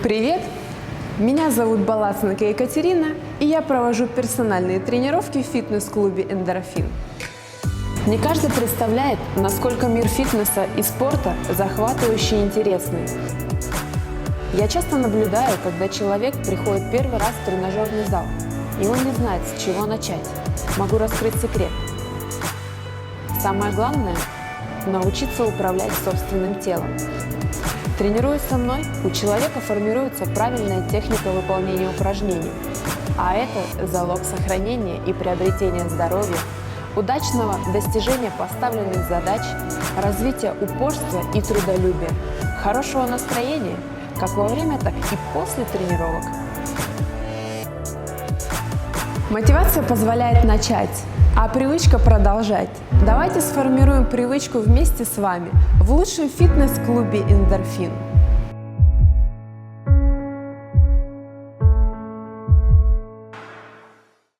Привет! Меня зовут Балаценко Екатерина, и я провожу персональные тренировки в фитнес-клубе «Эндорфин». Не каждый представляет, насколько мир фитнеса и спорта захватывающий и интересный. Я часто наблюдаю, когда человек приходит первый раз в тренажерный зал, и он не знает, с чего начать. Могу раскрыть секрет. Самое главное – научиться управлять собственным телом. Тренируясь со мной, у человека формируется правильная техника выполнения упражнений, а это залог сохранения и приобретения здоровья, удачного достижения поставленных задач, развития упорства и трудолюбия, хорошего настроения как во время, так и после тренировок. Мотивация позволяет начать, а привычка продолжать. Давайте сформируем привычку вместе с вами в лучшем фитнес-клубе «Эндорфин».